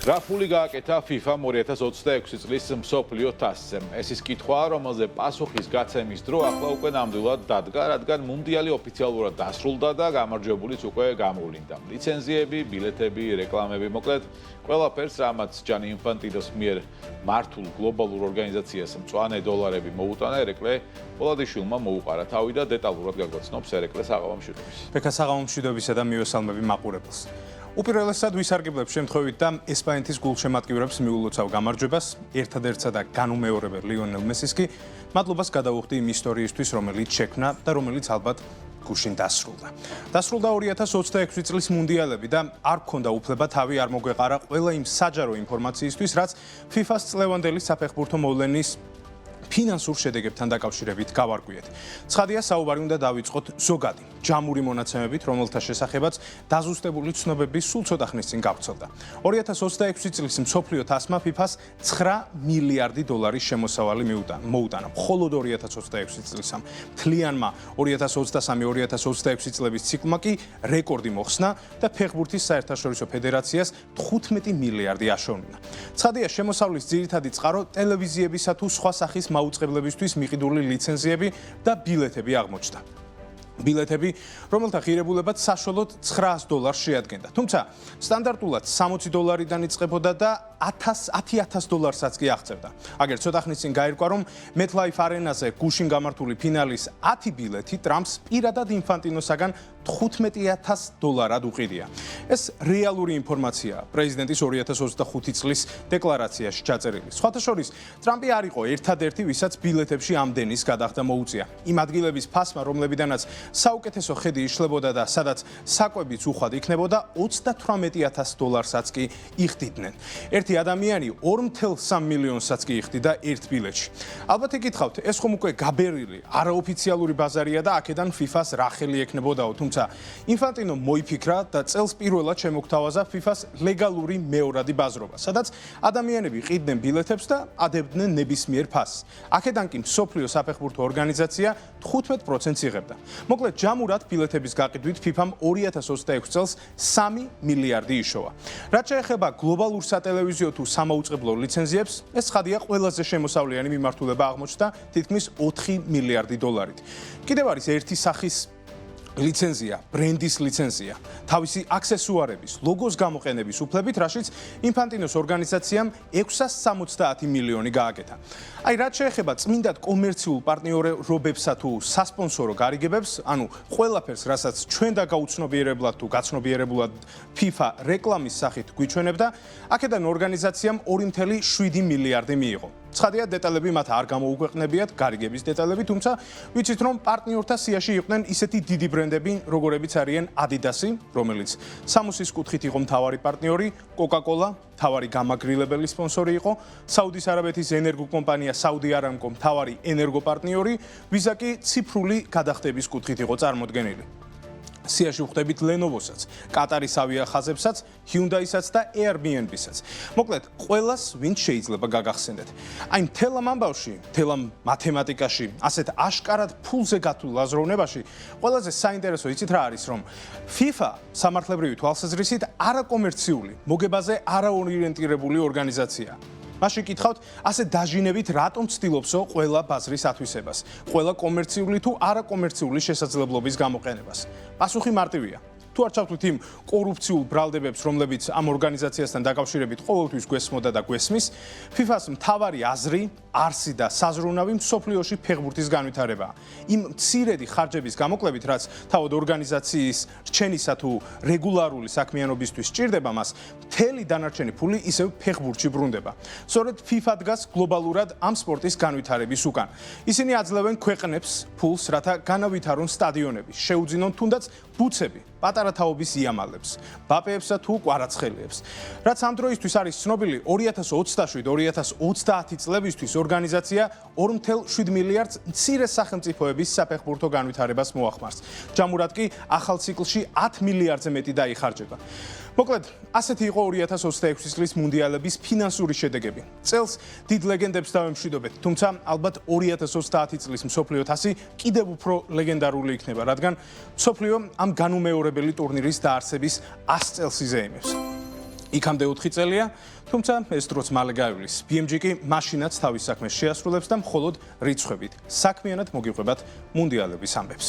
რა ფული გააკეთა FIFA 2026 წლის მსოფლიო თასზე? ეს ის კითხვაა, რომელზე პასუხის გაცემის დრო ახლა უკვე ნამდვილად დადგა, რადგან მუნდიალი ოფიციალურად დასრულდა და გამარჯვებულიც უკვე გამოვლინდა. ლიცენზიები, ბილეთები, რეკლამები, მოკლედ, ყველაფერს, რამაც ჯანი ინფანტინოს მიერ მართულ გლობალურ ორგანიზაციას მწვანე დოლარები მოუტანა, ერეკლე პოლადიშვილმა მოუყარა თავი და დეტალურად გაგვაცნობს ერეკლე საღამომშვიდობის. ბექა საღამომშვიდობისა და მივესალმები მაყურებელს. უპირველესად ვისარგებლებ შემთხვევით და ესპანეთის გულშემატკივრებს მიულოცავ გამარჯვებას, ერთადერთსა და განუმეორებელ ლიონელ მესის კი მადლობას გადავუხდი იმ ისტორიისთვის, რომელიც შექმნა და რომელიც ალბათ გუშინ დასრულდა. დასრულდა 2026 წლის მუნდიალები და არ გქონდა უფლება თავი არ მოგვეყარა ყველა იმ საჯარო ინფორმაციისთვის, რაც FIFA-ს წლევანდელი საფეხბურთო მოვლენის ფინანსურ შედეგებთან დაკავშირებით გავარკვიეთ. ცხადია, საუბარი უნდა დავიწყოთ ზოგადი, ჯამური მონაცემებით, რომელთა შესახებაც დაზუსტებული ცნობები სულ ცოტა ხნის წინ გავრცელდა. 2026 წლის მსოფლიო თასმა FIFA-ს 9 მილიარდი დოლარის შემოსავალი მოუტანა. მხოლოდ 2026 წლისამ. მთლიანმა 2023-2026 წლების ციკლმა კი რეკორდი მოხსნა და ფეხბურთის საერთაშორისო ფედერაციას 15 მილიარდი აშოვნა. ცხადია, შემოსავლის ძირითადი წყარო ტელევიზიებისა თუ სხვა სახის მაუწყებლებისთვის მიყიდული ლიცენზიები და ბილეთები აღმოჩნდა. ბილეთები, რომელთა ღირებულებაც საშუალოდ $900 შეადგენდა. თუმცა, სტანდარტულად $60-დან იწყებოდა და $10,000-საც კი აღწევდა. აგერ ცოტა ხნის წინ გაირკვა, რომ MetLife არენაზე გუშინ გამართული ფინალის 10 ბილეთი ტრამპს პირადად ინფანტინოსაგან $15,000 უყიდია. ეს რეალური ინფორმაციაა პრეზიდენტის 2025 წლის დეკლარაციაში ჩაწერილი. სხვათა შორის, ტრამპი არ იყო ერთადერთი, ვისაც ბილეთებში ამდენის გადახდა მოუწია. იმ ადგილების ფასმა, რომლებიდანაც საუკეთესო ხედი იშლებოდა და სადაც საკვებიც უხვად იქნებოდა, $38,000-საც კი იხდიდნენ. ერთი ადამიანი 2.3 მილიონსაც კი იხდიდა ერთ ბილეთში. ალბათ იკითხავთ, ეს ხომ უკვე გაბერილი, არაოფიციალური ბაზარია და აქედან FIFA-ს რა ხელი ექნებოდაო, თუმცა ინფანტინო მოიფიქრა და წელს პირველად შემოგთავაზა FIFA-ს ლეგალური მეორადი ბაზრობა, სადაც ადამიანები ყიდნენ ბილეთებს და ადებდნენ ნებისმიერ ფასს. აქედან კი მსოფლიო საფეხბურთო ორგანიზაცია 15%-ს იღებდა. მოკლედ, ჯამურად ბილეთების გაყიდვით FIFA-მ 2026 წელს 3 მილიარდი იშოვა. რაც შეეხება გლობალურ სატელევიზიო თუ სამაუწყებლო ლიცენზიებს, ეს ცხადია ყველაზე შემოსავლიანი მიმართულება აღმოჩნდა თითქმის 4 მილიარდი დოლარით. კიდევ არის ერთი სახის ლიცენზია, ბრენდის ლიცენზია, თავისი აქსესუარების, ლოგოს გამოყენების უფლებით, რაშიც ინფანტინოს ორგანიზაციამ 670 მილიონი გააკეთა. აი, რაც შეეხება წმინდად კომერციულ პარტნიორობებსა თუ სასპონსორო გარიგებებს, ანუ ყველაფერს, რასაც ჩვენ და გაუცნობიერებლად თუ გაცნობიერებულად FIFA რეკლამის სახით გვიჩვენებდა, აქედან ორგანიზაციამ 2.7 მილიარდი მიიღო. ცხადია, დეტალები მათ არ გამოუქვეყნებიათ, გარიგების დეტალები, თუმცა ვიცით, რომ პარტნიორთა სიაში იყვნენ ისეთი დიდი ბრენდები, როგორებიც არიან Adidas-ი, რომელიც სამუსის კუთხით იყო მთავარი პარტნიორი, Coca-Cola, მთავარი გამაგრილებელი სპონსორი იყო, საუდის არაბეთის ენერგოკომპანია Saudi Aramco, მთავარი ენერგოპარტნიორი, Visa კი ციფრული გადახდების კუთხით იყო წარმოდგენილი. სიაში ვხვდებით Lenovo-საც, Qataris ავიახაზებსაც, Hyundai-საც და Airbnb-საც. მოკლედ, ყველას ვინც შეიძლება გაგახსენდეთ. აი, მთელ ამ ამბავში, მთელ ამ მათემატიკაში, ასეთ აშკარად ფულზე გათულ აზროვნებაში, ყველაზე საინტერესო იცით რა არის, რომ FIFA სამართლებრივი თვალსაზრისით არაკომერციული, მოგებაზე არაორიენტირებული ორგანიზაციაა. მაშინ კითხავთ, ასე დაჟინებით რატომ ცდილობსო ყველა ბაზრის ათვისებას, ყველა კომერციული თუ არაკომერციული შესაძლებლობის გამოყენებას? პასუხი მარტივია. თუ არ ჩავთვლით იმ კორუფციულ ბრალდებებს, რომლებიც ამ ორგანიზაციასთან დაკავშირებით ყოველთვის გვესმოდა და გვესმის, FIFA-ს მთავარი აზრი, არსი და საზრუნავი მსოფლიოში ფეხბურთის განვითარებაა. იმ მცირედი ხარჯების გამოკლებით, რაც თავად ორგანიზაციის რჩენისა თუ რეგულარული საქმიანობისთვის სჭირდება მას, მთელი დანარჩენი ფული ისევ ფეხბურთში ბრუნდება. სწორედ FIFA დგას გლობალურად ამ სპორტის განვითარების უკან. ისინი აძლევენ ქვეყნებს ფულს, რათა განავითარონ სტადიონები, შეუძინონ თუნდაც ბუცები, პატარა თაობის იამალებს, ბაპეებსა თუ კვარაცხელიებს. რაც ამ დროისთვის არის ცნობილი, 2027-2030 წლებისთვის ორგანიზაცია 2.7 მილიარდს მცირე სახელმწიფოების საფეხბურთო განვითარებას მოახმარს. ჯამურად კი ახალ ციკლში 10 მილიარდზე მეტი დაიხარჯება. მოკლედ, ასეთი იყო 2026 წლის მუნდიალების ფინანსური შედეგები. წელს დიდ ლეგენდებს დავემშვიდობეთ, თუმცა ალბათ 2030 წლის მსოფლიო თასი კიდევ უფრო ლეგენდარული იქნება, რადგან მსოფლიო ამ განუმეორებელი ტურნირის დაარსების 100 წელს იზეიმებს. იქამდე 4 წელია, თუმცა ეს დროც მალე გაივლის. BMG კი მაშინაც თავის საქმეს შეასრულებს და მხოლოდ რიცხვებით საქმიანად მოგიყვებათ მუნდიალების ამბებს.